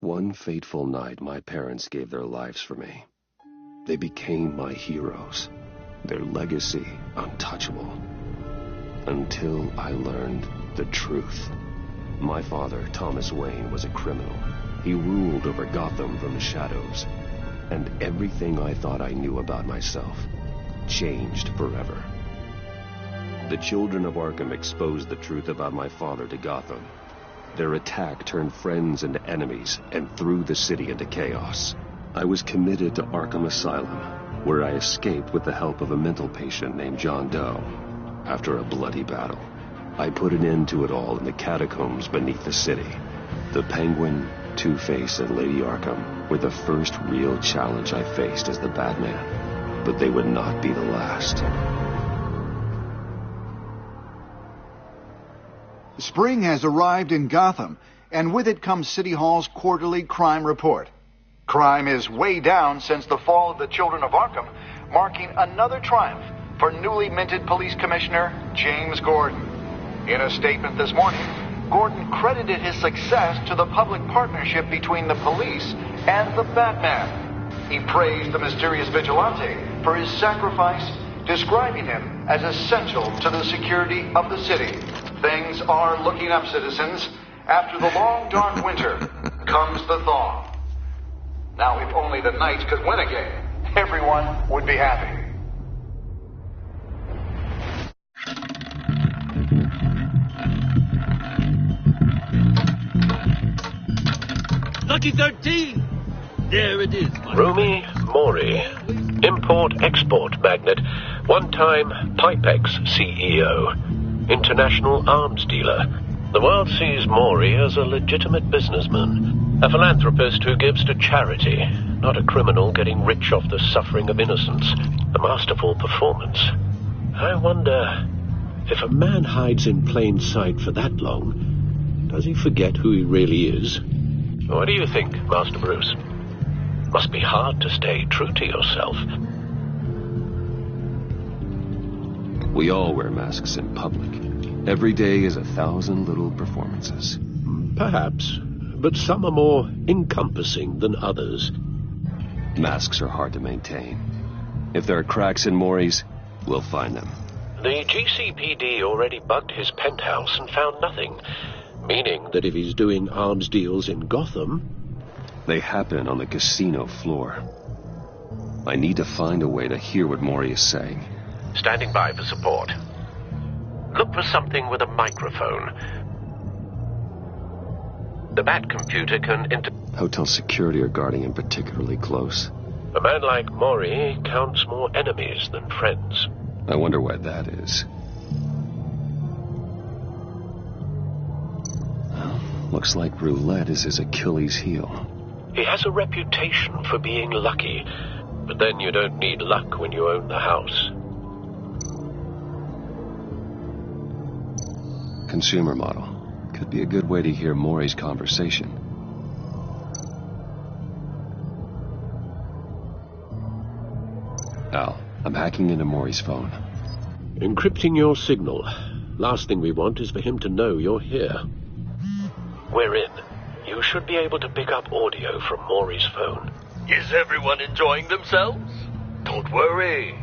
One fateful night, my parents gave their lives for me. They became my heroes, their legacy untouchable. Until I learned the truth. My father, Thomas Wayne, was a criminal. He ruled over Gotham from the shadows. And everything I thought I knew about myself changed forever. The children of Arkham exposed the truth about my father to Gotham. Their attack turned friends into enemies and threw the city into chaos. I was committed to Arkham Asylum, where I escaped with the help of a mental patient named John Doe. After a bloody battle, I put an end to it all in the catacombs beneath the city. The Penguin, Two-Face, and Lady Arkham were the first real challenge I faced as the Batman, but they would not be the last. Spring has arrived in Gotham, and with it comes City Hall's quarterly crime report. Crime is way down since the fall of the Children of Arkham, marking another triumph for newly minted Police Commissioner James Gordon. In a statement this morning, Gordon credited his success to the public partnership between the police and the Batman. He praised the mysterious vigilante for his sacrifice, describing him as essential to the security of the city. Things are looking up, citizens. After the long, dark winter comes the thaw. Now, if only the Knights could win again, everyone would be happy. Lucky 13! There it is. Rumi Mori, import-export magnate, one-time Pipex CEO, international arms dealer. The world sees Mori as a legitimate businessman, a philanthropist who gives to charity, not a criminal getting rich off the suffering of innocence. A masterful performance. I wonder, if a man hides in plain sight for that long, does he forget who he really is? What do you think, Master Bruce? Must be hard to stay true to yourself. We all wear masks in public. Every day is 1,000 little performances. Perhaps, but some are more encompassing than others. Masks are hard to maintain. If there are cracks in Mori's, we'll find them. The GCPD already bugged his penthouse and found nothing. Meaning that if he's doing arms deals in Gotham... They happen on the casino floor. I need to find a way to hear what Mori is saying. Standing by for support. Look for something with a microphone. The Bat computer can Hotel security are guarding him particularly close. A man like Mori counts more enemies than friends. I wonder why that is. Looks like roulette is his Achilles heel. He has a reputation for being lucky, but then you don't need luck when you own the house. Consumer model. Could be a good way to hear Mori's conversation. Al, I'm hacking into Mori's phone. Encrypting your signal. Last thing we want is for him to know you're here. We're in. You should be able to pick up audio from Mori's phone. Is everyone enjoying themselves? Don't worry.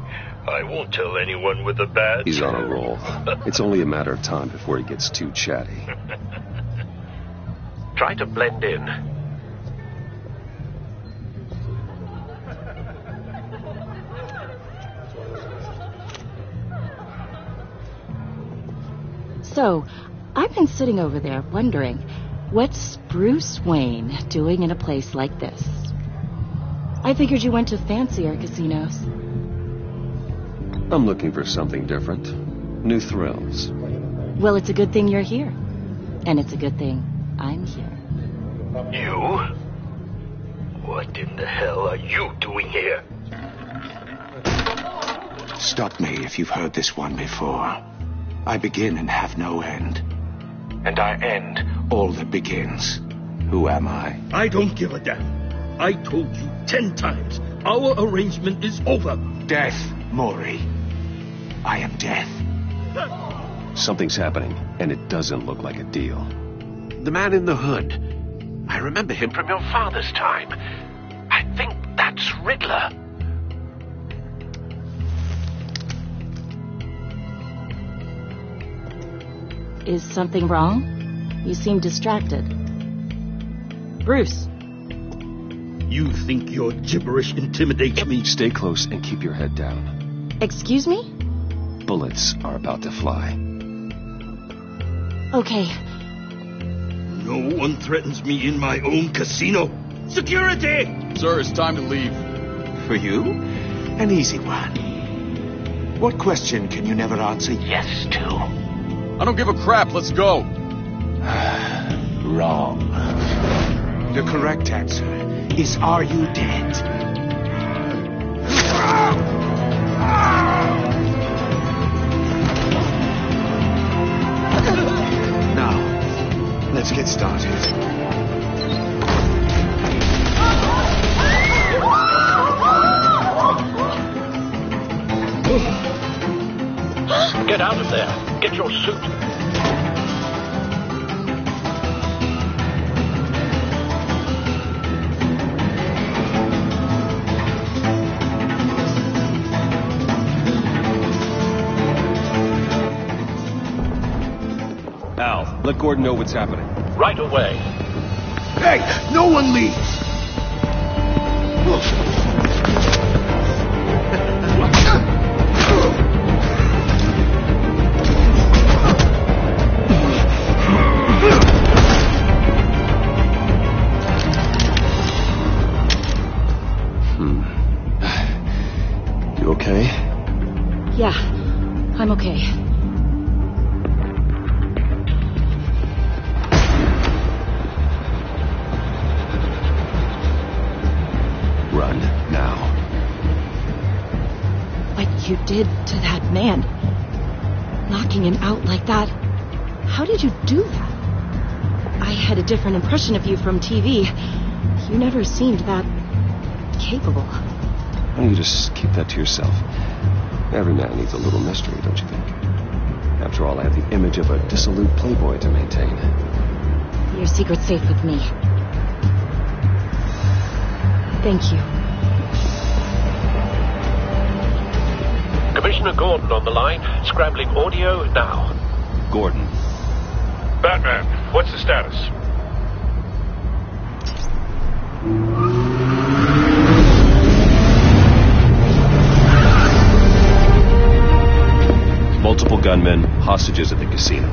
I won't tell anyone with a badge. He's on a roll. It's only a matter of time before he gets too chatty. Try to blend in. So, I've been sitting over there wondering, what's Bruce Wayne doing in a place like this? I figured you went to fancier casinos. I'm looking for something different. New thrills. Well, it's a good thing you're here. And it's a good thing I'm here. You? What in the hell are you doing here? Stop me if you've heard this one before. I begin and have no end. And I end all that begins. Who am I? I don't give a damn. I told you 10 times. Our arrangement is over. Death, Mori. I am death. Something's happening, and it doesn't look like a deal. The man in the hood. I remember him from your father's time. I think that's Riddler. Is something wrong? You seem distracted. Bruce. You think your gibberish intimidates me? Stay close and keep your head down. Excuse me? Bullets are about to fly. Okay. No one threatens me in my own casino. Security! Sir, it's time to leave. For you? An easy one. What question can you never answer yes to? I don't give a crap. Let's go. Wrong. The correct answer is, are you dead? Now, let's get started. Get out of there. Get your suit. Al, let Gordon know what's happening. Right away. Hey, no one leaves! You okay? Yeah, I'm okay. Run, now. What you did to that man, knocking him out like that, how did you do that? I had a different impression of you from TV. You never seemed that capable. Why don't you just keep that to yourself? Every man needs a little mystery, don't you think? After all, I have the image of a dissolute playboy to maintain. Your secret's safe with me. Thank you. Commissioner Gordon on the line. Scrambling audio now. Gordon. Batman, what's the status? Multiple gunmen, hostages at the casino.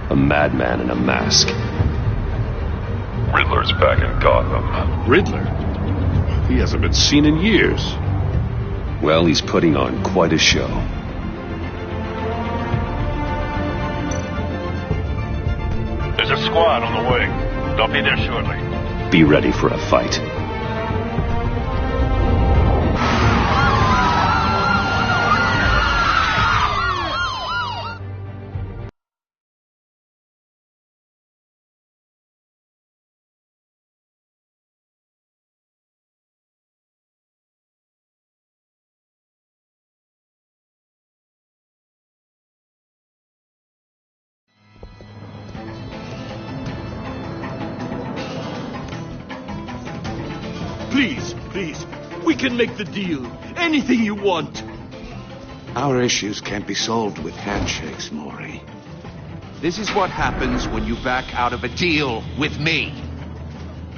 A madman in a mask. Riddler's back in Gotham. Riddler? He hasn't been seen in years. Well, he's putting on quite a show. There's a squad on the way. They'll be there shortly. Be ready for a fight. Please, we can make the deal. Anything you want. Our issues can't be solved with handshakes, Maury. This is what happens when you back out of a deal with me.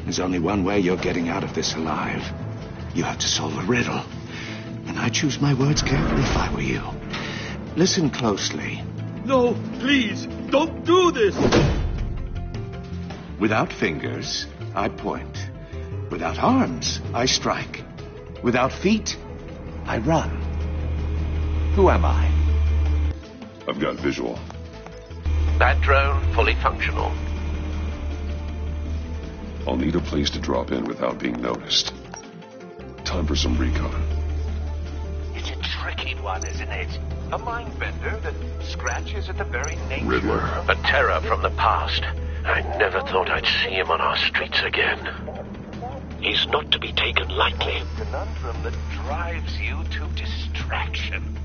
There's only one way you're getting out of this alive. You have to solve a riddle. And I choose my words carefully if I were you. Listen closely. No, please, don't do this. Without fingers, I point. Without arms, I strike. Without feet, I run. Who am I? I've got visual. That drone fully functional. I'll need a place to drop in without being noticed. Time for some recon. It's a tricky one, isn't it? A mind bender that scratches at the very nature. Riddler. A terror from the past. I never thought I'd see him on our streets again. He's not to be taken lightly. A conundrum that drives you to distraction.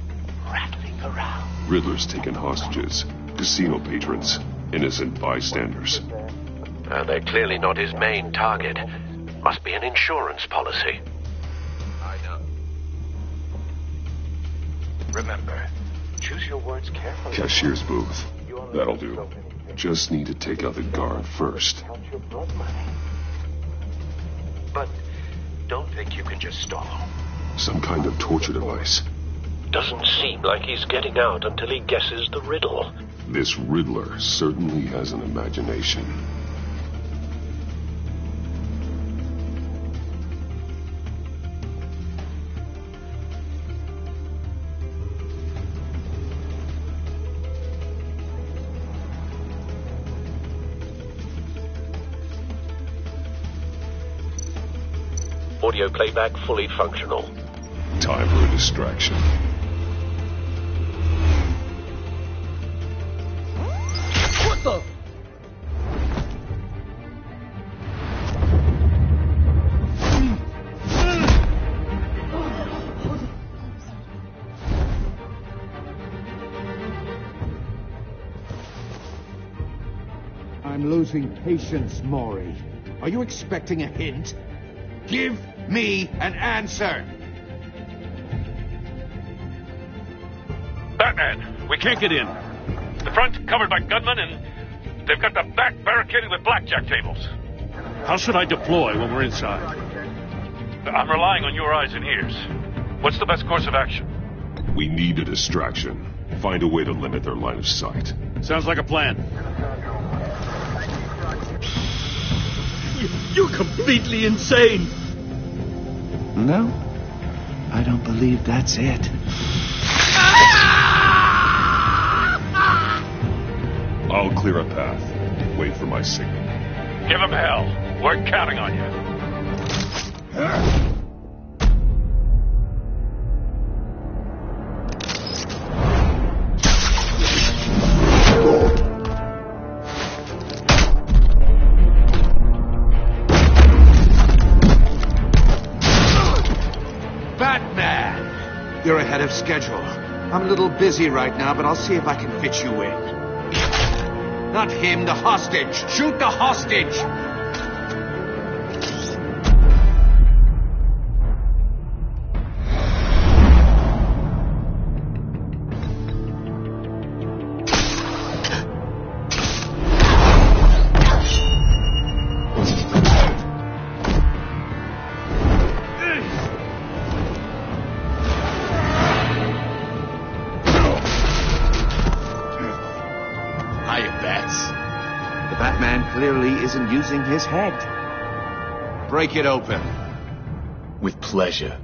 Rattling around. Riddler's taken hostages. Casino patrons. innocent bystanders. They're clearly not his main target. Must be an insurance policy. I know. Remember, choose your words carefully. Cashier's booth. That'll do. Just need to take out the guard first. Count your blood money. But don't think you can just stall. Some kind of torture device. Doesn't seem like he's getting out until he guesses the riddle. This Riddler certainly has an imagination. Audio playback fully functional. Time for a distraction. What the? I'm losing patience, Maury. Are you expecting a hint? Give me an answer! Batman, we can't get in. The front covered by gunmen, and they've got the back barricaded with blackjack tables. How should I deploy when we're inside? I'm relying on your eyes and ears. What's the best course of action? We need a distraction. Find a way to limit their line of sight. Sounds like a plan. You're completely insane! No, I don't believe that's it. I'll clear a path. Wait for my signal. Give him hell. We're counting on you. Batman! You're ahead of schedule. I'm a little busy right now, but I'll see if I can fit you in. Not him, the hostage! Shoot the hostage! Clearly isn't using his head. Break it open. With pleasure.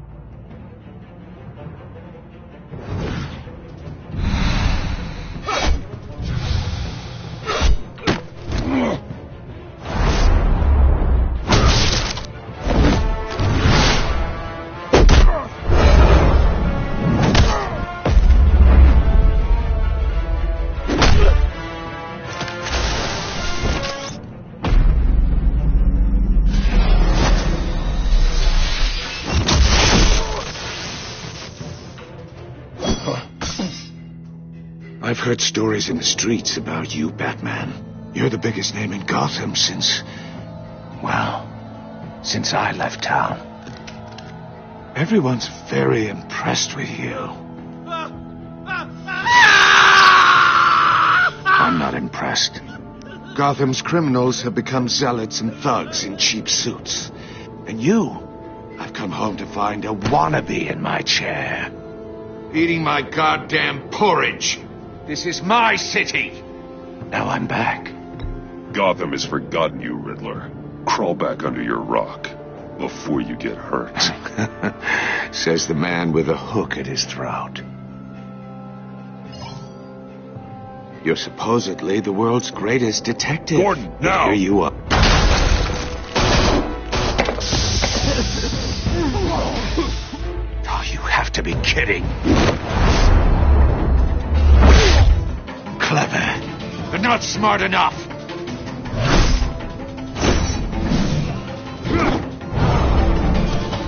I've heard stories in the streets about you, Batman. You're the biggest name in Gotham since I left town. Everyone's very impressed with you. I'm not impressed. Gotham's criminals have become zealots and thugs in cheap suits. And I've come home to find a wannabe in my chair. Eating my goddamn porridge. This is my city! Now I'm back. Gotham has forgotten you, Riddler. Crawl back under your rock before you get hurt. Says the man with a hook at his throat. You're supposedly the world's greatest detective. Gordon, now! Here you are. Oh, you have to be kidding. Clever, but not smart enough.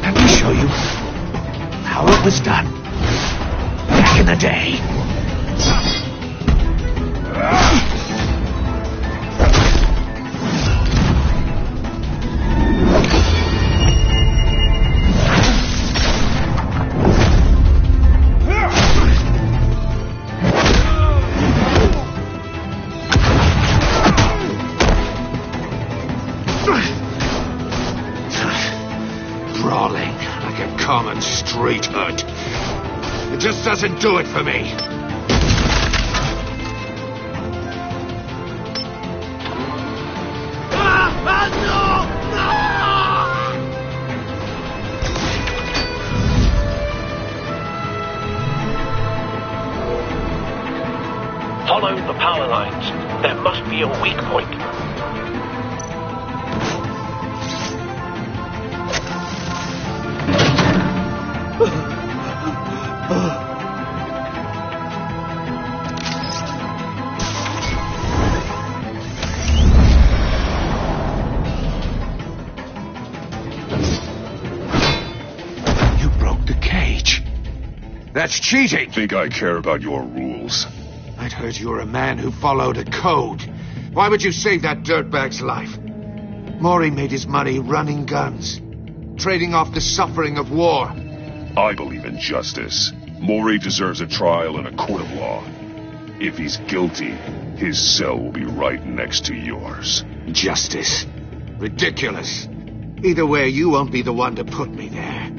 Let me show you how it was done back in the day. common street hood. It just doesn't do it for me. Follow the power lines. There must be a weak point. You broke the cage. That's cheating. Think I care about your rules? I'd heard you were a man who followed a code. Why would you save that dirtbag's life? Maury made his money running guns, trading off the suffering of war. I believe in justice. Maury deserves a trial in a court of law. If he's guilty, his cell will be right next to yours. Justice? Ridiculous. Either way, you won't be the one to put me there.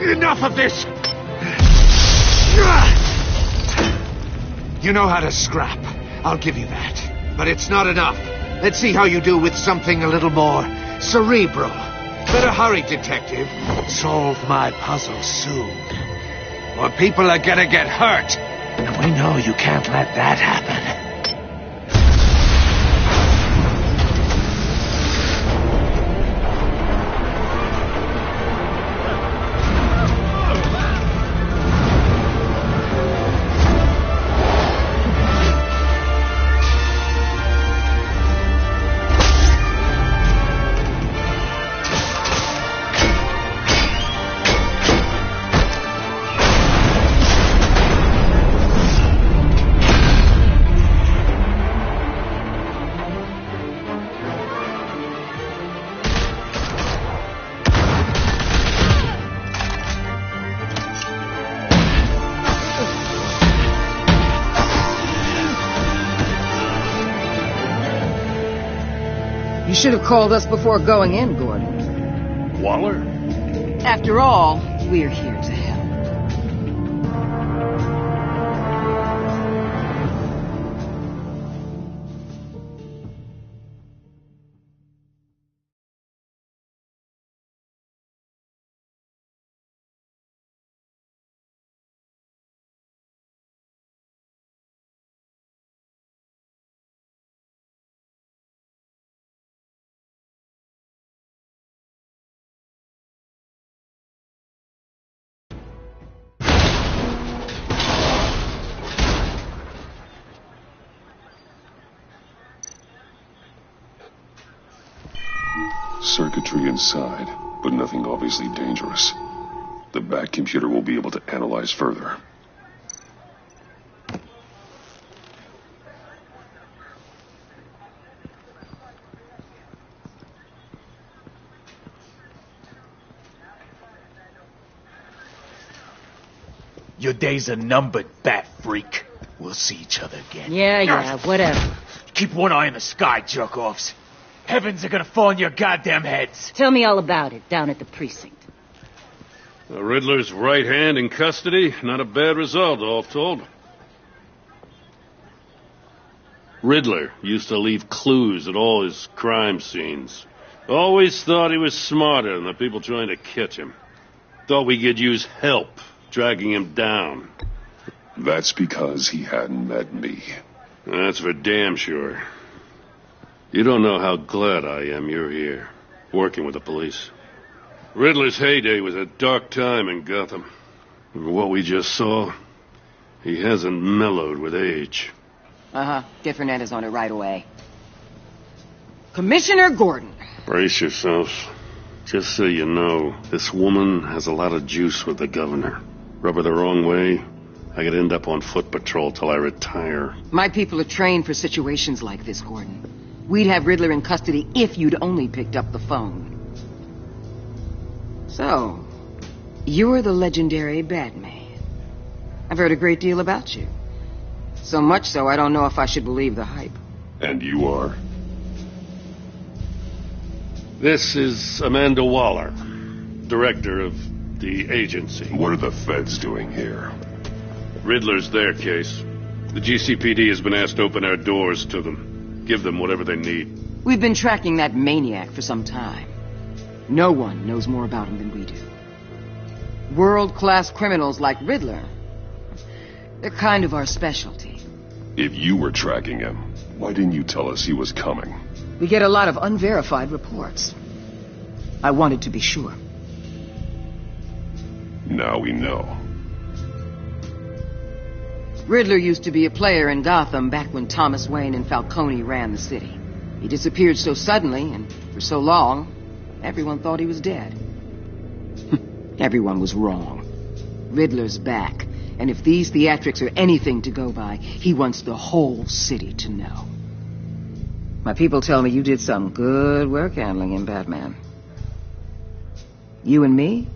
Enough of this! You know how to scrap. I'll give you that. But it's not enough. Let's see how you do with something a little more cerebral. Better hurry, detective. Solve my puzzle soon. Or people are gonna get hurt. And we know you can't let that happen. You should have called us before going in, Gordon. Waller? After all, we're here to help. Circuitry inside, but nothing obviously dangerous. The back computer will be able to analyze further. Your days are numbered, bat freak. We'll see each other again. Yeah, whatever. Keep one eye in the sky, jerk-offs. Heavens are gonna fall on your goddamn heads. Tell me all about it down at the precinct. The Riddler's right hand in custody. Not a bad result, all told. Riddler used to leave clues at all his crime scenes. Always thought he was smarter than the people trying to catch him. Thought we could use help dragging him down. That's because he hadn't met me. That's for damn sure. You don't know how glad I am you're here, working with the police. Riddler's heyday was a dark time in Gotham. And what we just saw, he hasn't mellowed with age. Uh-huh. Get Fernandez on it right away. Commissioner Gordon. Brace yourselves. Just so you know, this woman has a lot of juice with the governor. Rub her the wrong way, I could end up on foot patrol till I retire. My people are trained for situations like this, Gordon. We'd have Riddler in custody if you'd only picked up the phone. So, you're the legendary Batman. I've heard a great deal about you. So much so, I don't know if I should believe the hype. And you are? This is Amanda Waller, director of the agency. What are the feds doing here? Riddler's their case. The GCPD has been asked to open our doors to them. Give them whatever they need. We've been tracking that maniac for some time. No one knows more about him than we do. World-class criminals like Riddler. They're kind of our specialty. If you were tracking him, why didn't you tell us he was coming? We get a lot of unverified reports. I wanted to be sure. Now we know. Riddler used to be a player in Gotham back when Thomas Wayne and Falcone ran the city. He disappeared so suddenly and for so long, everyone thought he was dead. Everyone was wrong. Riddler's back, and if these theatrics are anything to go by, he wants the whole city to know. My people tell me you did some good work handling him, Batman. You and me?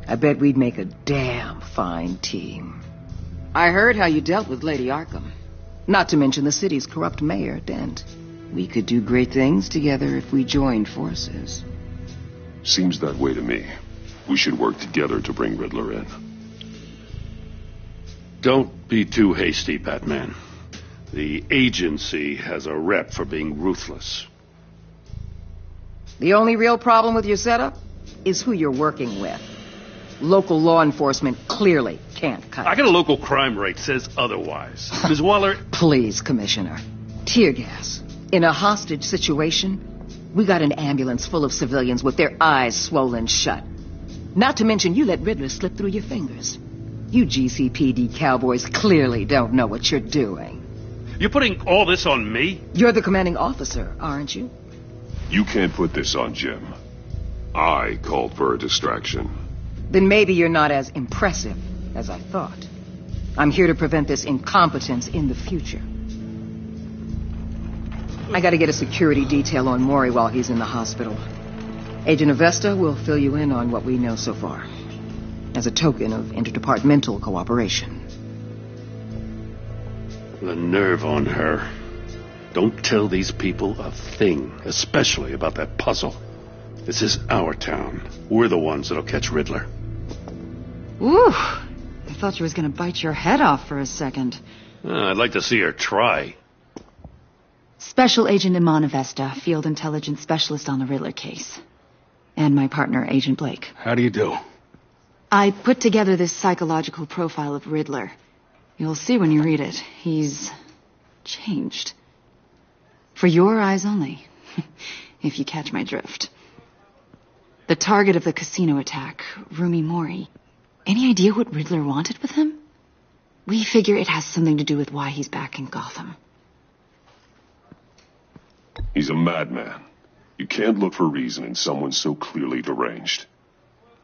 I bet we'd make a damn fine team. I heard how you dealt with Lady Arkham. Not to mention the city's corrupt mayor, Dent. We could do great things together if we joined forces. Seems that way to me. We should work together to bring Riddler in. Don't be too hasty, Batman. The agency has a rep for being ruthless. The only real problem with your setup is who you're working with. Local law enforcement clearly can't cut it. I got a local crime rate says otherwise. Ms. Waller... Please, Commissioner. Tear gas. In a hostage situation, we got an ambulance full of civilians with their eyes swollen shut. Not to mention you let Riddler slip through your fingers. You GCPD cowboys clearly don't know what you're doing. You're putting all this on me? You're the commanding officer, aren't you? You can't put this on Jim. I called for a distraction. Then maybe you're not as impressive as I thought. I'm here to prevent this incompetence in the future. I gotta get a security detail on Mori while he's in the hospital. Agent Avesta will fill you in on what we know so far, as a token of interdepartmental cooperation. The nerve on her. Don't tell these people a thing, especially about that puzzle. This is our town. We're the ones that'll catch Riddler. Ooh, I thought you was gonna bite your head off for a second. I'd like to see her try. Special Agent Iman Avesta, Field Intelligence Specialist on the Riddler case. And my partner, Agent Blake. How do you do? I put together this psychological profile of Riddler. You'll see when you read it. He's changed. For your eyes only, if you catch my drift. The target of the casino attack, Rumi Mori. Any idea what Riddler wanted with him? We figure it has something to do with why he's back in Gotham. He's a madman. You can't look for reason in someone so clearly deranged.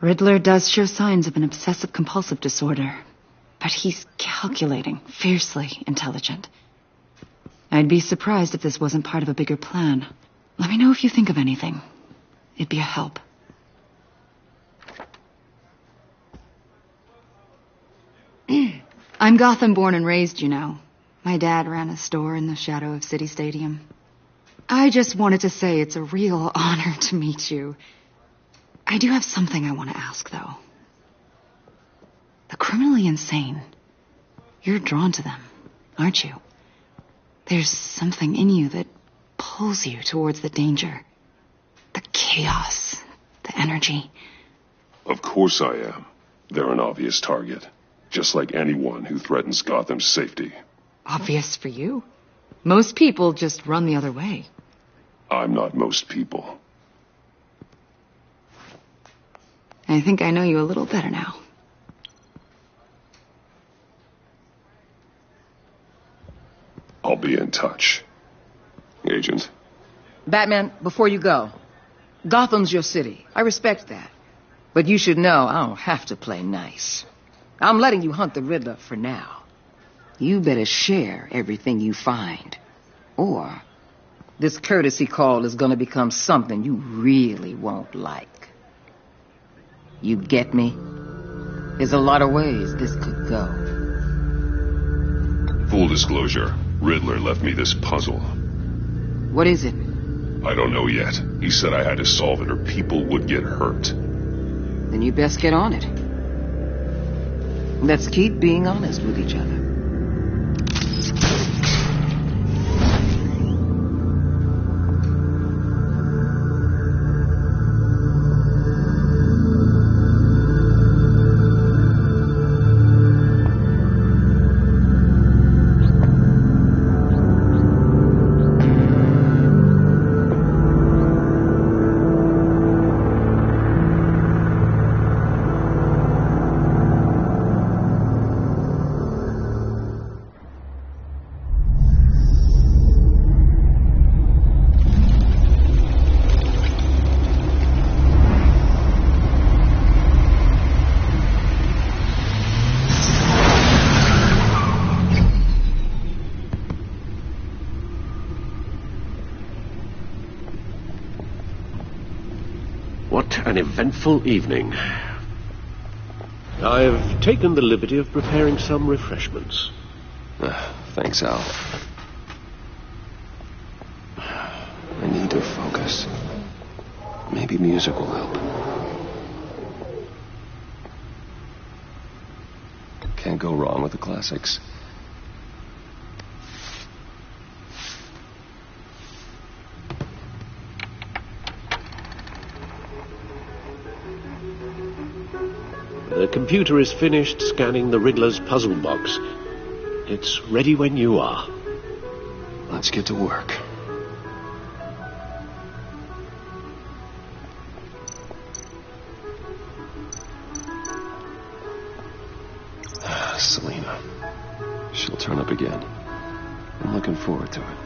Riddler does show signs of an obsessive-compulsive disorder. But he's calculating, fiercely intelligent. I'd be surprised if this wasn't part of a bigger plan. Let me know if you think of anything. It'd be a help. I'm Gotham born and raised, you know. My dad ran a store in the shadow of City Stadium. I just wanted to say it's a real honor to meet you. I do have something I want to ask, though. The criminally insane. You're drawn to them, aren't you? There's something in you that pulls you towards the danger. The chaos. The energy. Of course I am. They're an obvious target. Just like anyone who threatens Gotham's safety. Obvious for you. Most people just run the other way. I'm not most people. I think I know you a little better now. I'll be in touch. Agent. Batman, before you go, Gotham's your city. I respect that. But you should know I don't have to play nice. I'm letting you hunt the Riddler for now. You better share everything you find. Or this courtesy call is gonna become something you really won't like. You get me? There's a lot of ways this could go. Full disclosure, Riddler left me this puzzle. What is it? I don't know yet. He said I had to solve it or people would get hurt. Then you best get on it. Let's keep being honest with each other. What an eventful evening. I've taken the liberty of preparing some refreshments. Thanks, Al. I need to focus. Maybe music will help. Can't go wrong with the classics. The computer is finished scanning the Riddler's puzzle box. It's ready when you are. Let's get to work. Selina. She'll turn up again. I'm looking forward to it.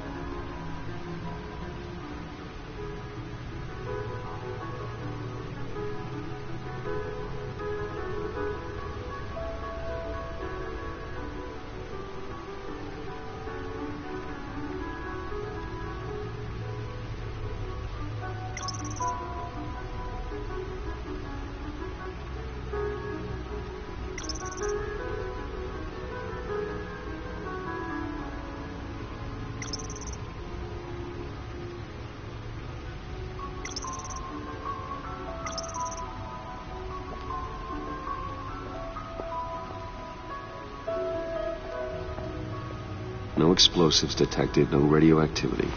No explosives detected, no radioactivity.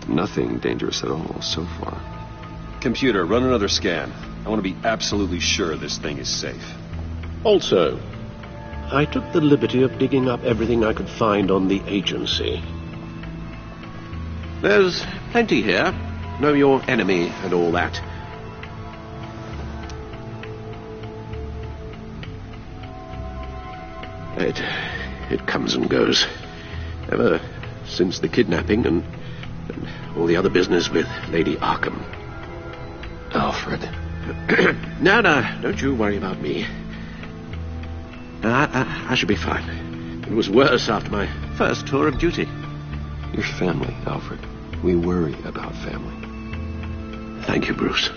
Nothing dangerous at all so far. Computer, run another scan. I want to be absolutely sure this thing is safe. Also, I took the liberty of digging up everything I could find on the agency. There's plenty here. Know your enemy and all that. It comes and goes. Ever since the kidnapping and all the other business with Lady Arkham. Alfred. No, don't you worry about me. I should be fine. It was worse after my first tour of duty. Your family, Alfred. We worry about family. Thank you, Bruce.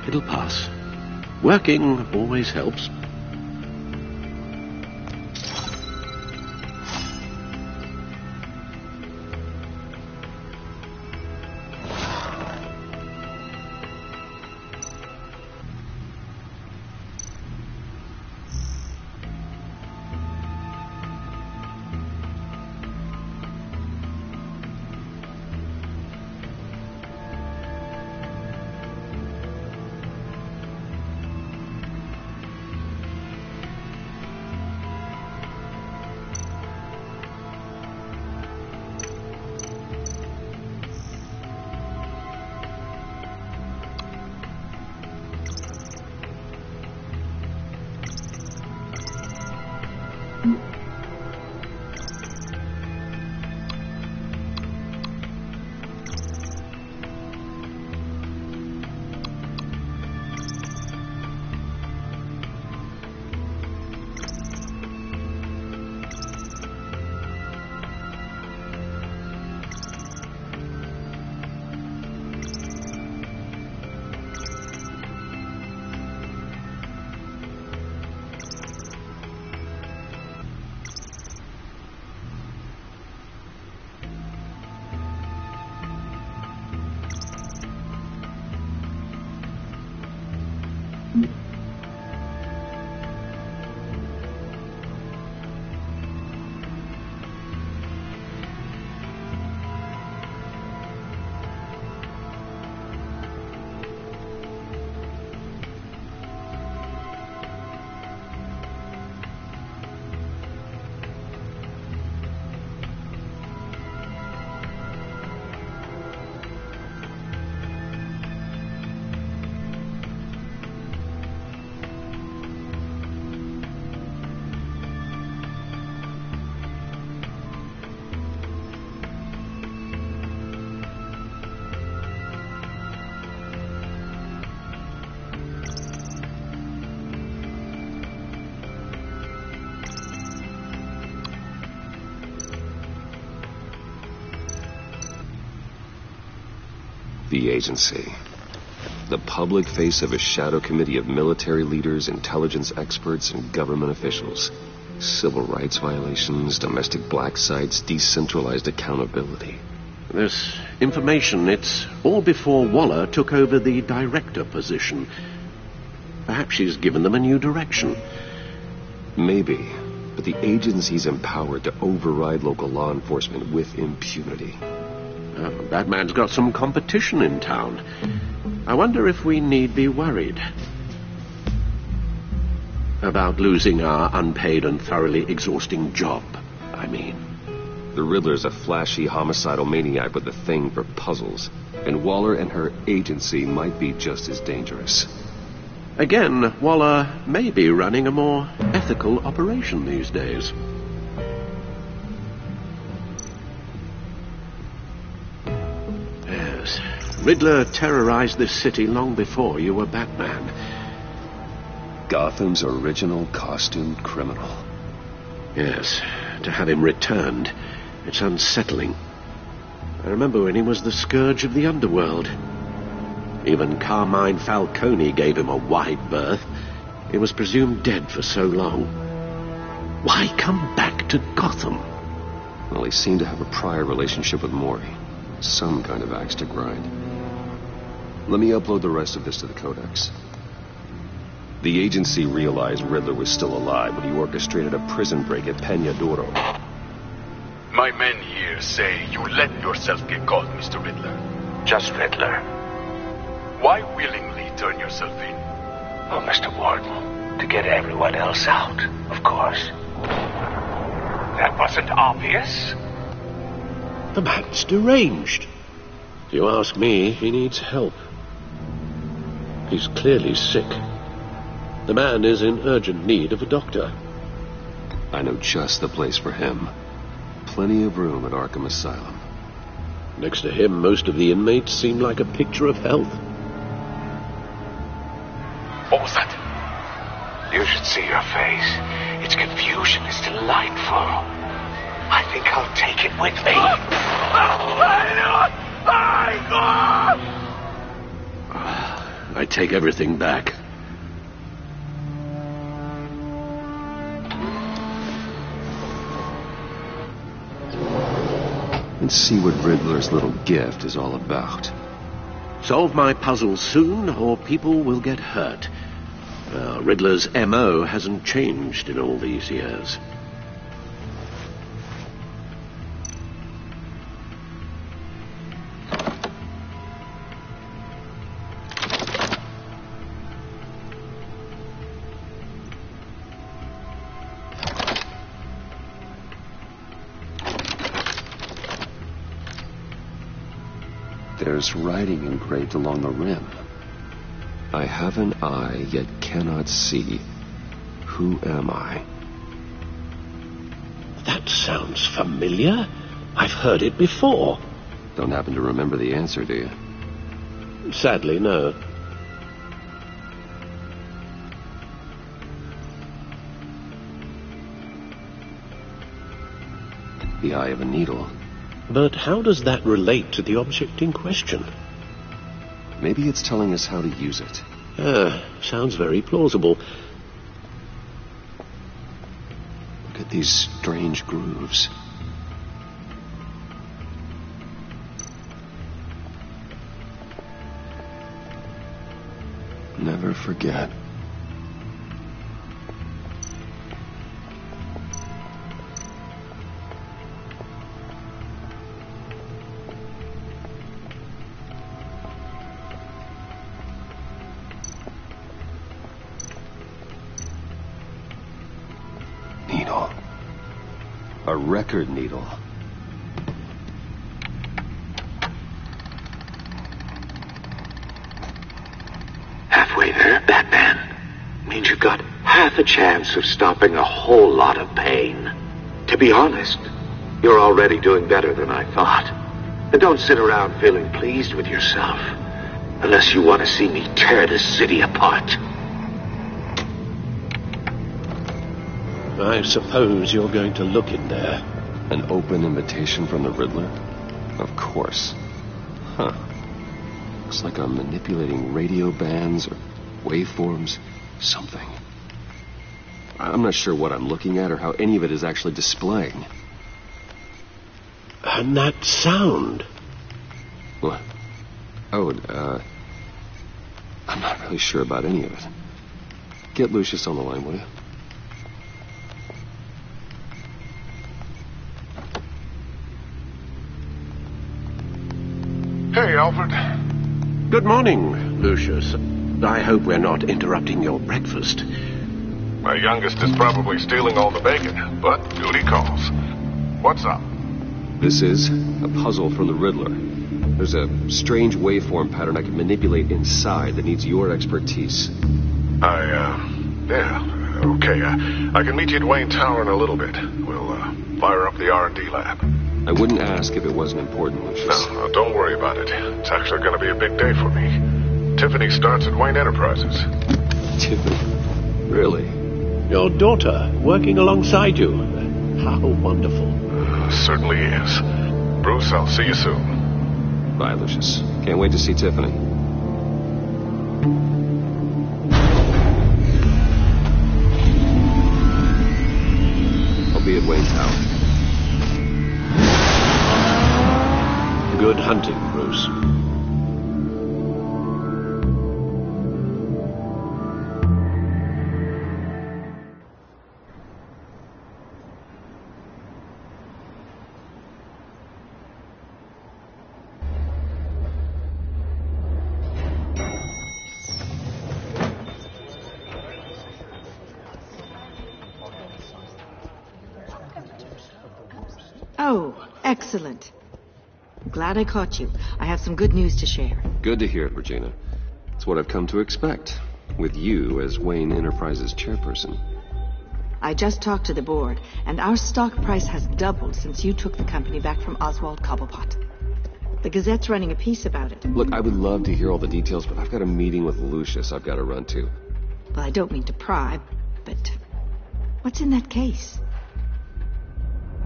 It'll pass. Working always helps. The agency. The public face of a shadow committee of military leaders, intelligence experts, and government officials. Civil rights violations, domestic black sites, decentralized accountability. This information, it's all before Waller took over the director position. Perhaps she's given them a new direction. Maybe, but the agency's empowered to override local law enforcement with impunity. Batman's got some competition in town. I wonder if we need be worried about losing our unpaid and thoroughly exhausting job, I mean. The Riddler's a flashy, homicidal maniac with a thing for puzzles, and Waller and her agency might be just as dangerous. Again, Waller may be running a more ethical operation these days. Riddler terrorized this city long before you were Batman. Gotham's original costumed criminal. Yes, to have him returned, it's unsettling. I remember when he was the scourge of the underworld. Even Carmine Falcone gave him a wide berth. He was presumed dead for so long. Why come back to Gotham? Well, he seemed to have a prior relationship with Mori. Some kind of axe to grind. Let me upload the rest of this to the Codex. The agency realized Riddler was still alive when he orchestrated a prison break at Peñadoro. My men here say you let yourself get caught, Mr. Riddler. Just Riddler. Why willingly turn yourself in? Oh, Mr. Warden, to get everyone else out, of course. That wasn't obvious. The man's deranged. If you ask me, he needs help. He's clearly sick. The man is in urgent need of a doctor. I know just the place for him. Plenty of room at Arkham Asylum. Next to him, most of the inmates seem like a picture of health. What was that? You should see your face. Its confusion is delightful. I think I'll take it with me. I take everything back. And see what Riddler's little gift is all about. Solve my puzzle soon, or people will get hurt. Riddler's M.O. hasn't changed in all these years. There's writing engraved along the rim. I have an eye, yet cannot see. Who am I? That sounds familiar. I've heard it before. Don't happen to remember the answer, do you? Sadly, no. The eye of a needle. But how does that relate to the object in question? Maybe it's telling us how to use it. Sounds very plausible. Look at these strange grooves. Never forget. A record needle. Halfway there, Batman. Means you've got half a chance of stopping a whole lot of pain. To be honest, you're already doing better than I thought. And don't sit around feeling pleased with yourself, unless you want to see me tear this city apart. I suppose you're going to look in there. An open invitation from the Riddler? Of course. Huh. Looks like I'm manipulating radio bands or waveforms. Something. I'm not sure what I'm looking at or how any of it is actually displaying. And that sound? What? Oh, I'm not really sure about any of it. Get Lucius on the line, will you? Hey, Alfred. Good morning, Lucius. I hope we're not interrupting your breakfast. My youngest is probably stealing all the bacon, but duty calls. What's up? This is a puzzle from the Riddler. There's a strange waveform pattern I can manipulate inside that needs your expertise. Yeah, okay. I can meet you at Wayne Tower in a little bit. We'll, fire up the R&D lab. I wouldn't ask if it wasn't important, Lucius. No, don't worry about it. It's actually going to be a big day for me. Tiffany starts at Wayne Enterprises. Tiffany? Really? Your daughter, working alongside you. How wonderful. Certainly is. Bruce, I'll see you soon. Bye, Lucius. Can't wait to see Tiffany. I'll be at Wayne Tower. Good hunting, Bruce. Oh, excellent. Glad I caught you. I have some good news to share. Good to hear it, Regina. It's what I've come to expect, with you as Wayne Enterprises chairperson. I just talked to the board, and our stock price has doubled since you took the company back from Oswald Cobblepot. The Gazette's running a piece about it. Look, I would love to hear all the details, but I've got a meeting with Lucius I've got to run to. Well, I don't mean to pry, but what's in that case?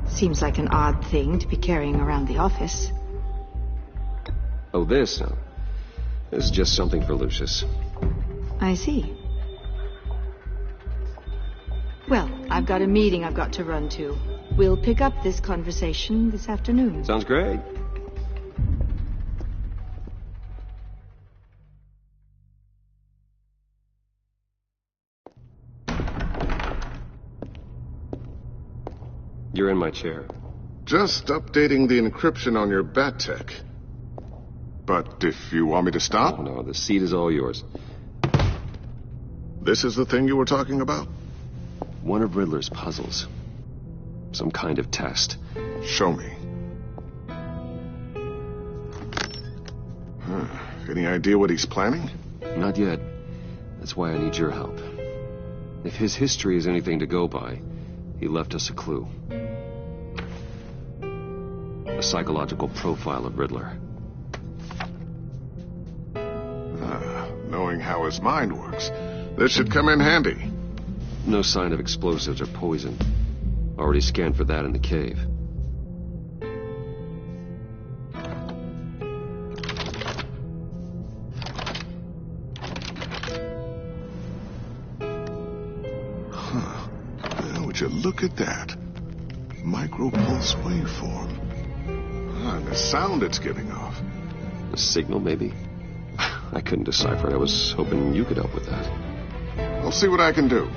Seems like an odd thing to be carrying around the office. Oh, this? No. This is just something for Lucius. I see. Well, I've got a meeting I've got to run to. We'll pick up this conversation this afternoon. Sounds great. You're in my chair. Just updating the encryption on your bat tech. But if you want me to stop? No, the seat is all yours. This is the thing you were talking about? One of Riddler's puzzles. Some kind of test. Show me. Any idea what he's planning? Not yet. That's why I need your help. If his history is anything to go by, he left us a clue. A psychological profile of Riddler. Knowing how his mind works, this should come in handy. No sign of explosives or poison. Already scanned for that in the cave. Would you look at that? Micropulse waveform. And the sound it's giving off. A signal, maybe? I couldn't decipher it. I was hoping you could help with that. I'll see what I can do.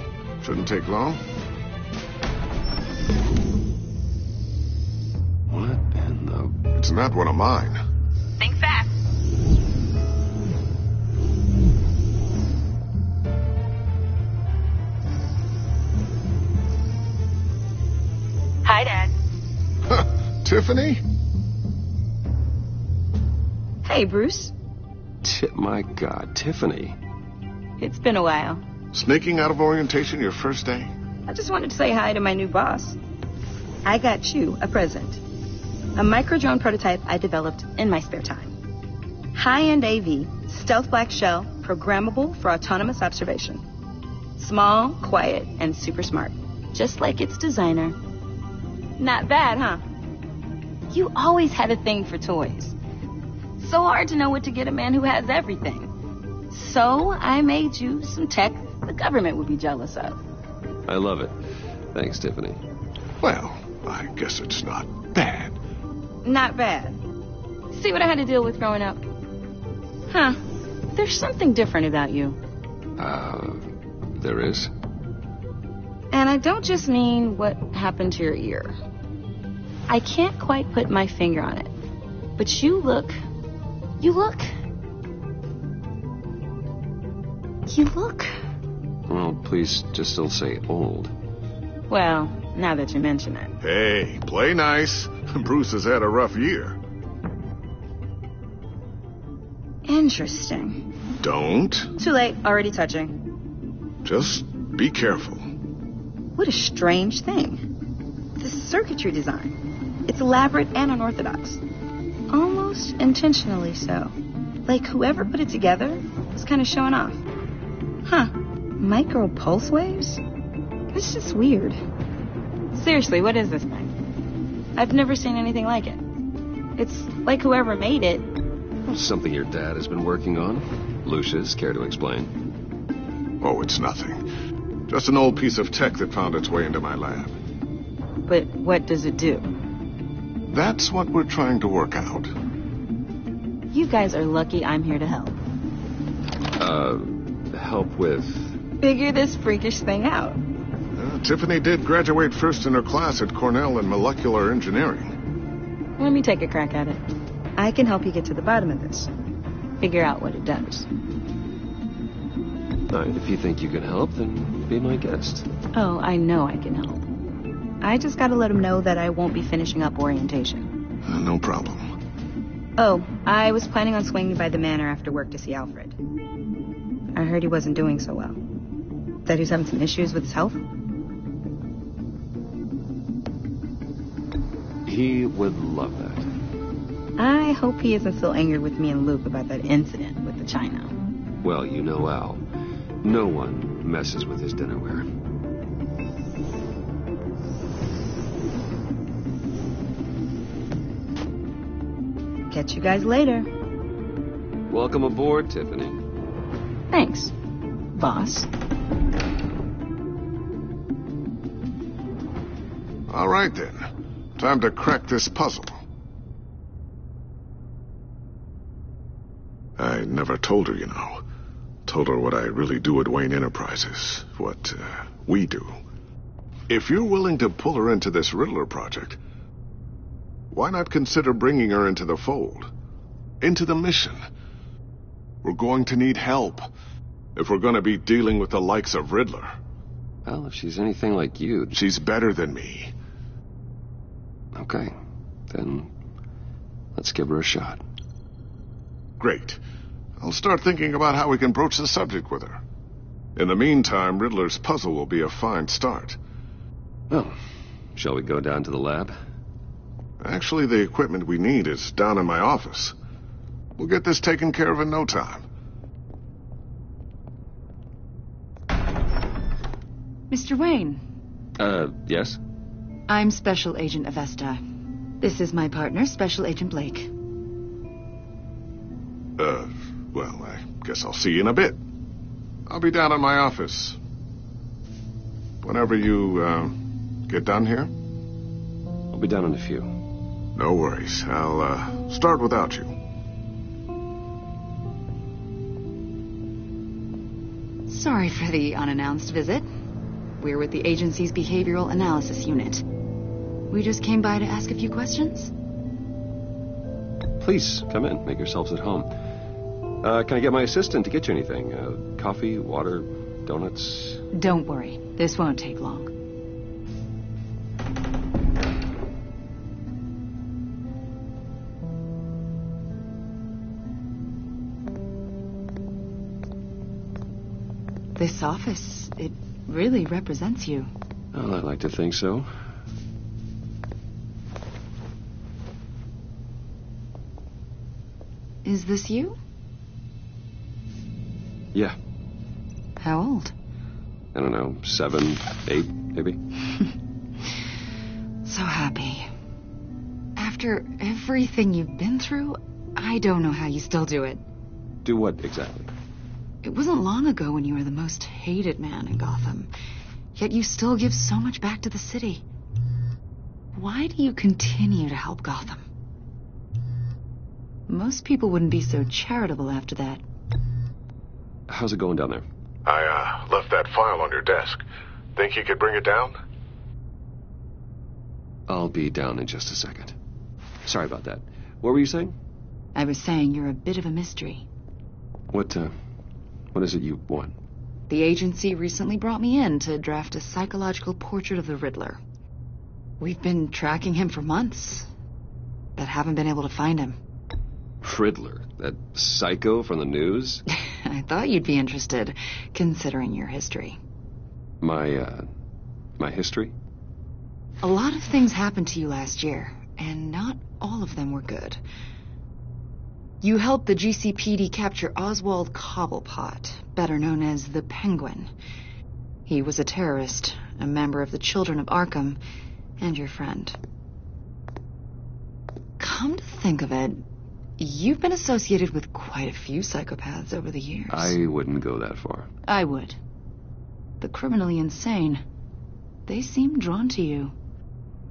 Shouldn't take long. What in the... It's not one of mine. Think fast. Hi, Dad. Tiffany? Hey, Bruce. My God, Tiffany. It's been a while. Sneaking out of orientation your first day? I just wanted to say hi to my new boss. I got you a present. A micro-drone prototype I developed in my spare time. High-end AV, stealth black shell, programmable for autonomous observation. Small, quiet, and super smart. Just like its designer. Not bad, huh? You always had a thing for toys. So hard to know what to get a man who has everything. So I made you some tech the government would be jealous of. I love it. Thanks, Tiffany. Well, I guess it's not bad. Not bad. See what I had to deal with growing up? Huh. There's something different about you. There is? And I don't just mean what happened to your ear. I can't quite put my finger on it. But you look... Well, please just don't say old. Well, now that you mention it. Hey, play nice. Bruce has had a rough year. Interesting. Don't. Too late, already touching. Just be careful. What a strange thing. The circuitry design. It's elaborate and unorthodox. Almost intentionally so. Like whoever put it together was kind of showing off. Huh. Micro pulse waves? It's just weird. Seriously, what is this thing? I've never seen anything like it. It's like whoever made it... Something your dad has been working on. Lucius, care to explain? Oh, it's nothing. Just an old piece of tech that found its way into my lab. But what does it do? That's what we're trying to work out. You guys are lucky I'm here to help. Help with... Figure this freakish thing out. Tiffany did graduate first in her class at Cornell in molecular engineering. Let me take a crack at it. I can help you get to the bottom of this. Figure out what it does. All right, if you think you can help, then be my guest. Oh, I know I can help. I just gotta let him know that I won't be finishing up orientation. No problem. Oh, I was planning on swinging by the manor after work to see Alfred. I heard he wasn't doing so well. That he was having some issues with his health. He would love that. I hope he isn't still angered with me and Luke about that incident with the china. Well, you know Al. No one messes with his dinnerware. Catch you guys later. Welcome aboard, Tiffany. Thanks, boss. All right, then. Time to crack this puzzle. I never told her, you know. Told her what I really do at Wayne Enterprises. What we do. If you're willing to pull her into this Riddler project, why not consider bringing her into the fold? Into the mission? We're going to need help if we're going to be dealing with the likes of Riddler. Well, if she's anything like you... She's better than me. Okay. Then let's give her a shot. Great. I'll start thinking about how we can broach the subject with her. In the meantime, Riddler's puzzle will be a fine start. Well, shall we go down to the lab? Actually, the equipment we need is down in my office. We'll get this taken care of in no time. Mr. Wayne. Yes? I'm Special Agent Avesta. This is my partner, Special Agent Blake. Well, I guess I'll see you in a bit. I'll be down in my office. Whenever you, get done here? I'll be down in a few. No worries. I'll, start without you. Sorry for the unannounced visit. We're with the agency's Behavioral Analysis Unit. We just came by to ask a few questions. Please, come in. Make yourselves at home. Can I get my assistant to get you anything? Coffee, water, donuts? Don't worry. This won't take long. This office, it really represents you. Well, I'd like to think so. Is this you? Yeah. How old? I don't know, 7, 8, maybe? So happy. After everything you've been through, I don't know how you still do it. Do what exactly? It wasn't long ago when you were the most hated man in Gotham. Yet you still give so much back to the city. Why do you continue to help Gotham? Most people wouldn't be so charitable after that. How's it going down there? I left that file on your desk. Think you could bring it down? I'll be down in just a second. Sorry about that. What were you saying? I was saying you're a bit of a mystery. What is it you want? The agency recently brought me in to draft a psychological portrait of the Riddler. We've been tracking him for months, but haven't been able to find him. Riddler? That psycho from the news? I thought you'd be interested, considering your history. My history? A lot of things happened to you last year, and not all of them were good. You helped the GCPD capture Oswald Cobblepot, better known as the Penguin. He was a terrorist, a member of the Children of Arkham, and your friend. Come to think of it, you've been associated with quite a few psychopaths over the years. I wouldn't go that far. I would. The criminally insane. They seem drawn to you.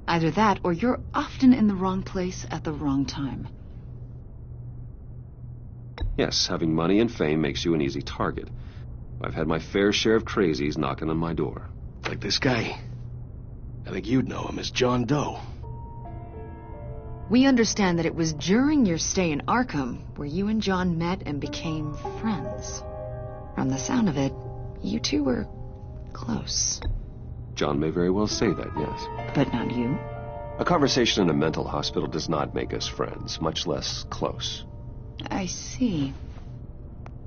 Either that, or you're often in the wrong place at the wrong time. Yes, having money and fame makes you an easy target. I've had my fair share of crazies knocking on my door. Like this guy. I think you'd know him as John Doe. We understand that it was during your stay in Arkham where you and John met and became friends. From the sound of it, you two were close. John may very well say that, yes. But not you. A conversation in a mental hospital does not make us friends, much less close. I see.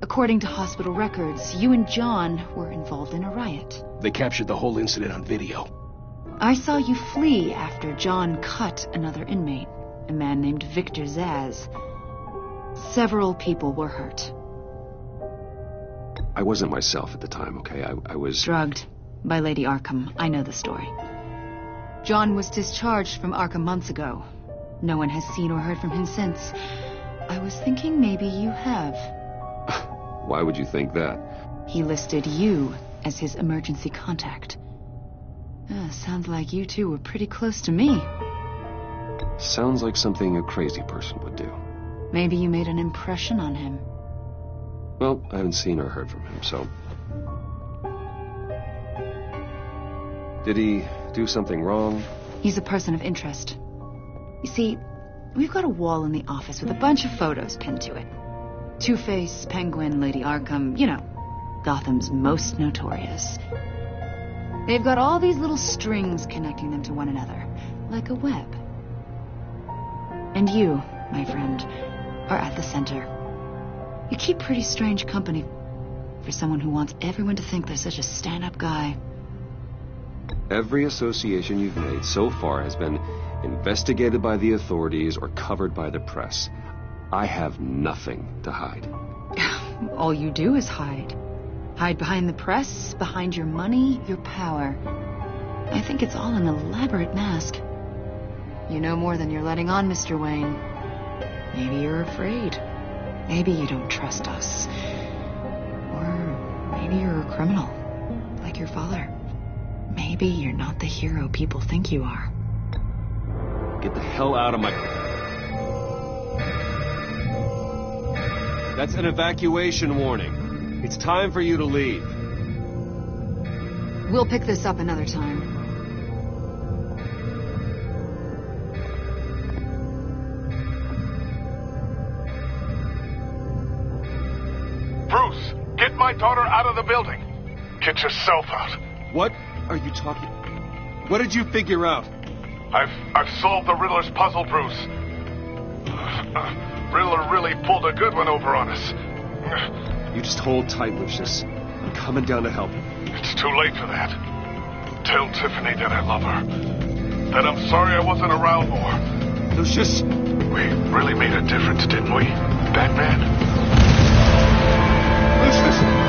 According to hospital records, you and John were involved in a riot. They captured the whole incident on video. I saw you flee after John cut another inmate, a man named Victor Zsasz. Several people were hurt. I wasn't myself at the time, okay? I was... drugged by Lady Arkham. I know the story. John was discharged from Arkham months ago. No one has seen or heard from him since. I was thinking maybe you have. Why would you think that? He listed you as his emergency contact. Sounds like you two were pretty close to me. Sounds like something a crazy person would do. Maybe you made an impression on him. Well, I haven't seen or heard from him, so... Did he do something wrong? He's a person of interest. You see, we've got a wall in the office with a bunch of photos pinned to it. Two-Face, Penguin, Lady Arkham, you know, Gotham's most notorious. They've got all these little strings connecting them to one another, like a web. And you, my friend, are at the center. You keep pretty strange company for someone who wants everyone to think they're such a stand-up guy. Every association you've made so far has been investigated by the authorities or covered by the press. I have nothing to hide. All you do is hide. Hide behind the press, behind your money, your power. I think it's all an elaborate mask. You know more than you're letting on, Mr. Wayne. Maybe you're afraid. Maybe you don't trust us. Or maybe you're a criminal, like your father. Maybe you're not the hero people think you are. Get the hell out of my... That's an evacuation warning. It's time for you to leave. We'll pick this up another time. Bruce, get my daughter out of the building. Get yourself out. What are you talking... What did you figure out? I've solved the Riddler's puzzle, Bruce. Riddler really pulled a good one over on us. You just hold tight, Lucius. I'm coming down to help. It's too late for that. Tell Tiffany that I love her. That I'm sorry I wasn't around more. Lucius! We really made a difference, didn't we, Batman? Lucius!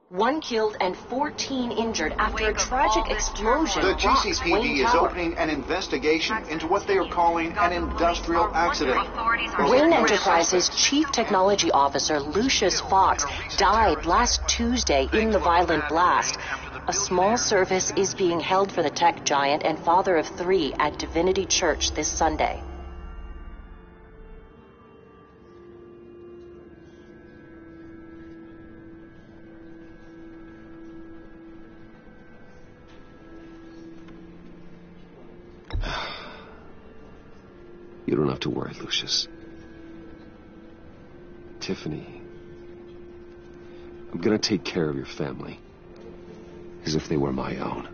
One killed and 14 injured after a tragic explosion. The rocks GCPD Wayne is Tower. opening an investigation into what they are calling an industrial accident. Wayne Enterprises Chief Technology Officer Lucius Fox died last Tuesday in the violent blast. A small service is being held for the tech giant and father of 3 at Divinity Church this Sunday. You don't have to worry, Lucius. Tiffany, I'm gonna take care of your family. As if they were my own.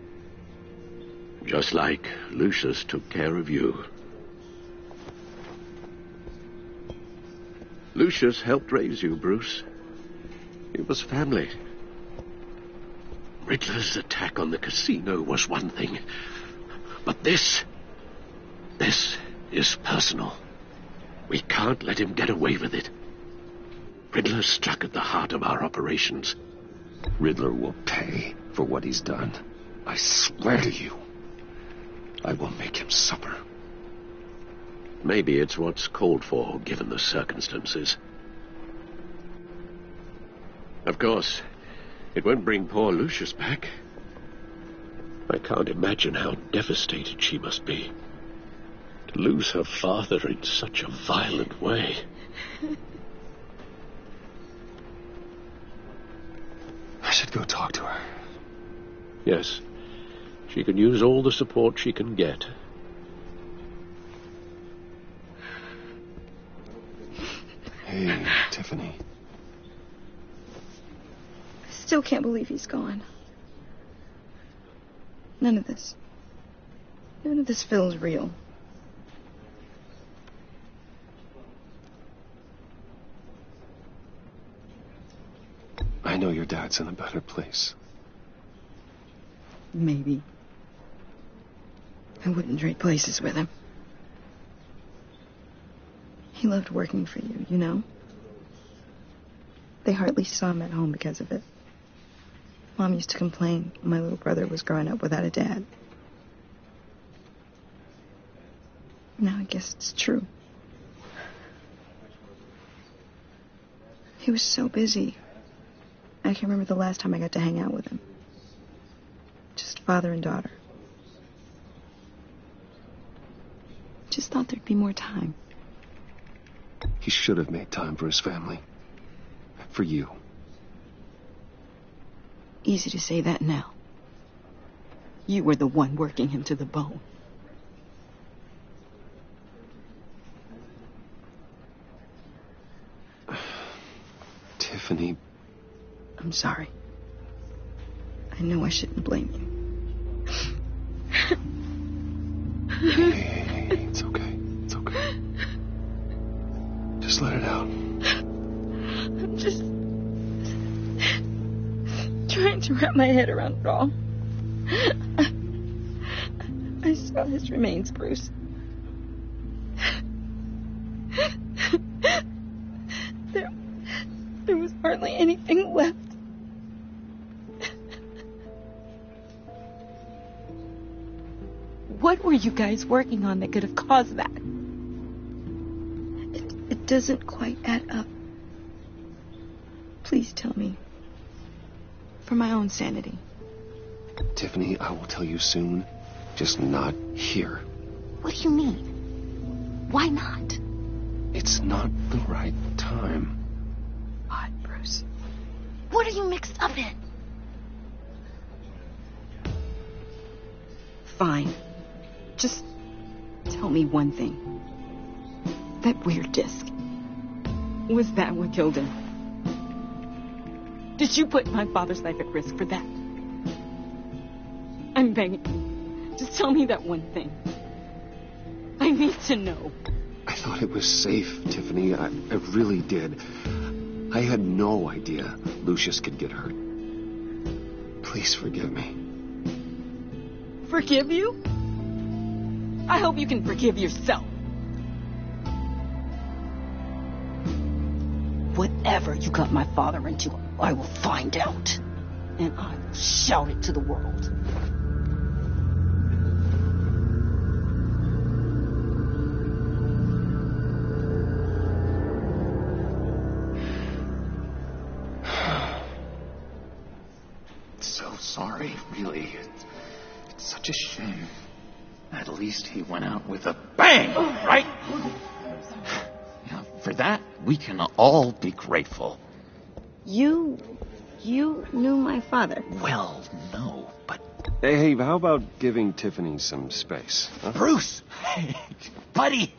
Just like Lucius took care of you. Lucius helped raise you, Bruce. It was family. Riddler's attack on the casino was one thing. But this is personal. We can't let him get away with it. Riddler struck at the heart of our operations. Riddler will pay for what he's done. I swear to you, I will make him suffer. Maybe it's what's called for, given the circumstances. Of course, it won't bring poor Lucius back. I can't imagine how devastated she must be. To lose her father in such a violent way. I should go talk to her. Yes, she can use all the support she can get. Hey, Tiffany. I still can't believe he's gone. None of this feels real. I know your dad's in a better place. Maybe. I wouldn't trade places with him. He loved working for you, you know? They hardly saw him at home because of it. Mom used to complain my little brother was growing up without a dad. Now I guess it's true. He was so busy. I can't remember the last time I got to hang out with him. Just father and daughter. Just thought there'd be more time. He should have made time for his family. For you. Easy to say that now. You were the one working him to the bone. Tiffany. I'm sorry. I know I shouldn't blame you. Hey, it's okay. It's okay. Just let it out. I'm just trying to wrap my head around it all. I saw his remains, Bruce. There was hardly anything left. What were you guys working on that could have caused that? It doesn't quite add up. Please tell me. For my own sanity. Tiffany, I will tell you soon. Just not here. What do you mean? Why not? It's not the right time. What, Bruce? What are you mixed up in? Fine. Just tell me one thing. That weird disc. Was that what killed him? Did you put my father's life at risk for that? I'm begging you. Just tell me that one thing. I need to know. I thought it was safe, Tiffany. I really did. I had no idea Lucius could get hurt. Please forgive me. Forgive you? I hope you can forgive yourself. Whatever you got my father into, I will find out. And I will shout it to the world. So sorry, really. It's such a shame. At least he went out with a bang, right? Now, for that, we can all be grateful. You knew my father. Well, no, but... Hey, how about giving Tiffany some space? Huh? Bruce! Hey, buddy!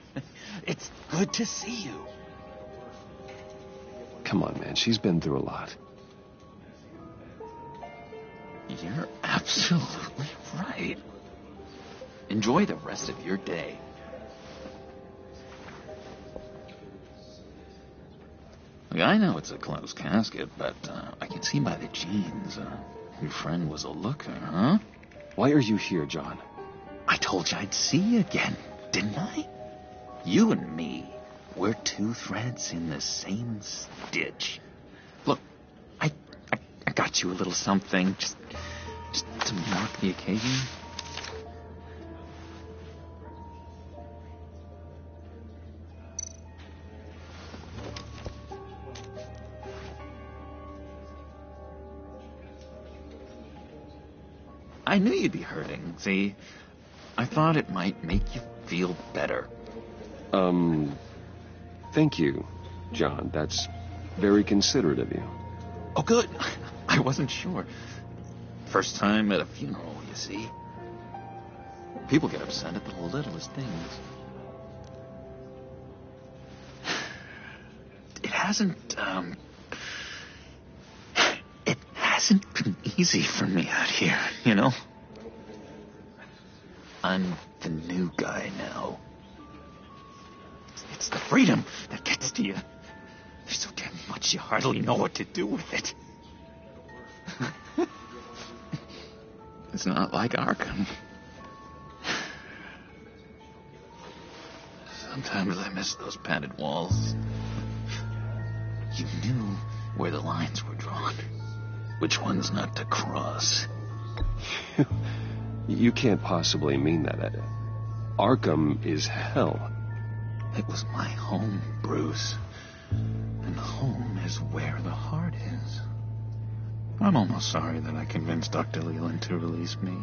It's good to see you. Come on, man. She's been through a lot. You're absolutely right. Enjoy the rest of your day. Look, I know it's a closed casket, but I can see by the jeans your friend was a looker, huh? Why are you here, John? I told you I'd see you again, didn't I? You and me, we're two threads in the same stitch. Look, I got you a little something, just to mark the occasion. I knew you'd be hurting, see? I thought it might make you feel better. Thank you, John. That's very considerate of you. Oh, good. I wasn't sure. First time at a funeral, you see. People get upset at the littlest things. It hasn't been easy for me out here, you know? I'm the new guy now. It's the freedom that gets to you. There's so damn much you hardly know what to do with it. It's not like Arkham. Sometimes I miss those padded walls. You knew where the lines were drawn. Which ones not to cross. You can't possibly mean that. Arkham is hell. It was my home, Bruce. And home is where the heart is. I'm almost sorry that I convinced Dr. Leland to release me.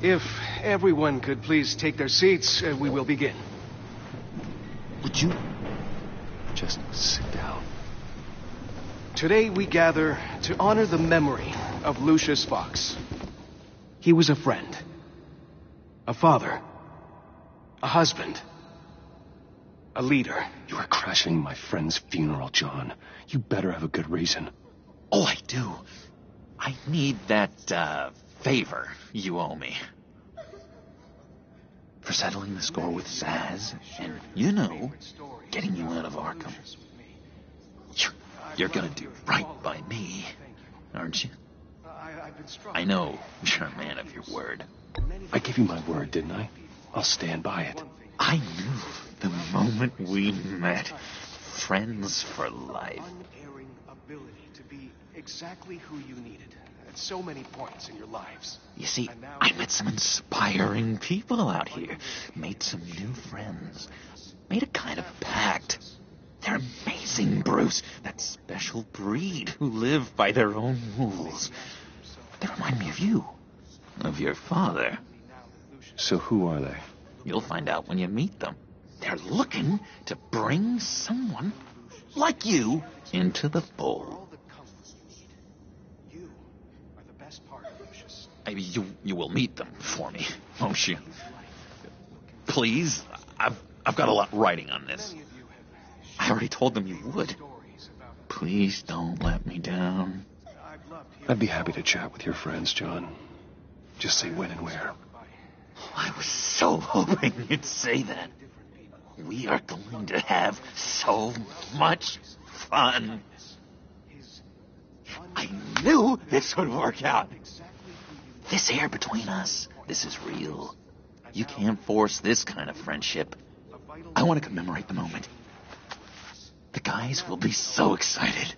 If everyone could please take their seats, we will begin. Would you just sit down? Today we gather to honor the memory of Lucius Fox. He was a friend, a father, a husband, a leader. You are crashing my friend's funeral, John. You better have a good reason. Oh, I do. I need that, favor you owe me. For settling the score with Zsasz, and, you know, getting you out of Arkham. You're gonna do right by me, aren't you? I know you're a man of your word. I gave you my word, didn't I? I'll stand by it. I knew the moment we met. Friends for life. Unerring ability to be exactly who you needed at so many points in your lives. You see, I met some inspiring people out here. Made some new friends. Made a kind of pact. They're amazing, Bruce. That special breed who live by their own rules. They remind me of you. Of your father. So who are they? You'll find out when you meet them. They're looking to bring someone like you into the fold. You are the best part of Lucius. Maybe you will meet them for me, won't you? Please, I've got a lot writing on this. I already told them you would. Please don't let me down. I'd love I'd be happy to chat with your friends, John. Just say when and where. I was so hoping you'd say that. We are going to have so much fun. I knew this would work out. This air between us, this is real. You can't force this kind of friendship. I want to commemorate the moment. The guys will be so excited.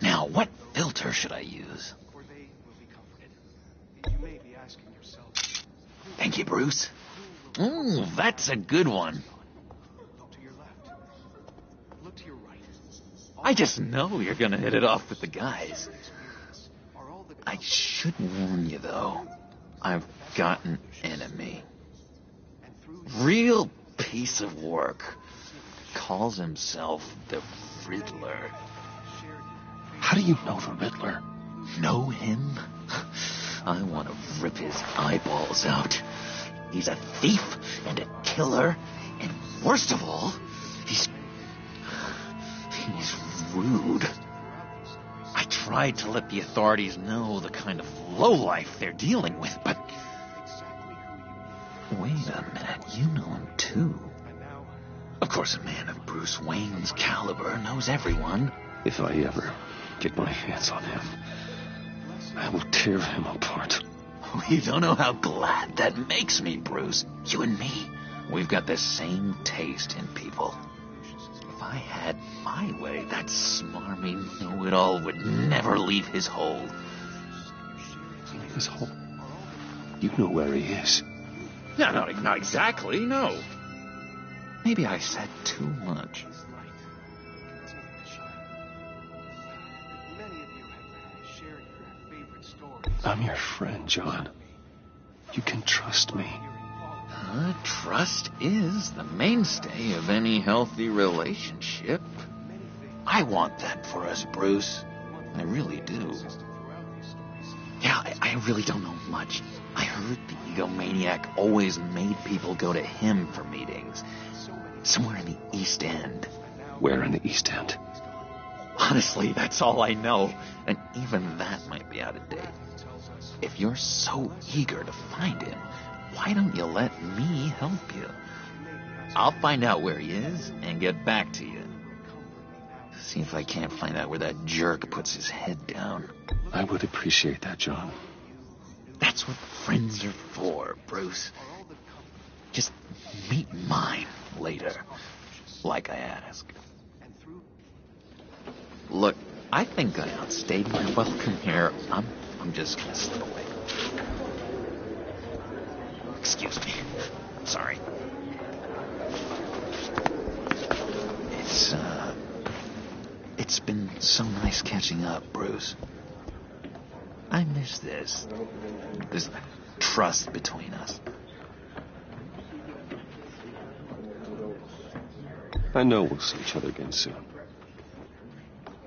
Now, what filter should I use? Thank you, Bruce. Ooh, that's a good one. I just know you're gonna hit it off with the guys. I should warn you, though. I've got an enemy. Real piece of work. Calls himself the Riddler. How do you know the Riddler? Know him? I want to rip his eyeballs out. He's a thief and a killer, and worst of all, he's rude. I tried to let the authorities know the kind of lowlife they're dealing with, but... Wait a minute, you know him too. Of course, a man of Bruce Wayne's caliber knows everyone. If I ever get my hands on him, I will tear him apart. You don't know how glad that makes me, Bruce. You and me, we've got the same taste in people. If I had my way, that smarmy know-it-all would never leave his hole. His hole? You know where he is. No, not exactly, no. Maybe I said too much. I'm your friend, John. You can trust me. Trust is the mainstay of any healthy relationship. I want that for us, Bruce. I really do. Yeah, I really don't know much. I heard the egomaniac always made people go to him for meetings. Somewhere in the East End. Where in the East End? Honestly, that's all I know. And even that might be out of date. If you're so eager to find him, why don't you let me help you? I'll find out where he is and get back to you. See if I can't find out where that jerk puts his head down. I would appreciate that, John. That's what friends are for, Bruce. Just meet mine later, like I asked. Look, I think I outstayed my welcome here. I'm just gonna slip away. Excuse me. Sorry. It's been so nice catching up, Bruce. I miss this trust between us. I know we'll see each other again soon.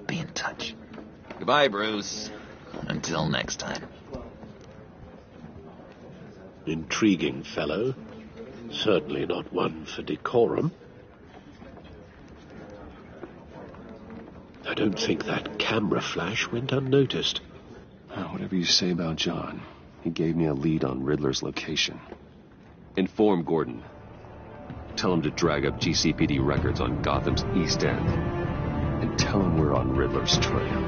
Be in touch. Goodbye, Bruce. Until next time. Intriguing fellow. Certainly not one for decorum. I don't think that camera flash went unnoticed. Whatever you say about John, he gave me a lead on Riddler's location. Inform Gordon. Tell him to drag up GCPD records on Gotham's East End. And tell him we're on Riddler's trail.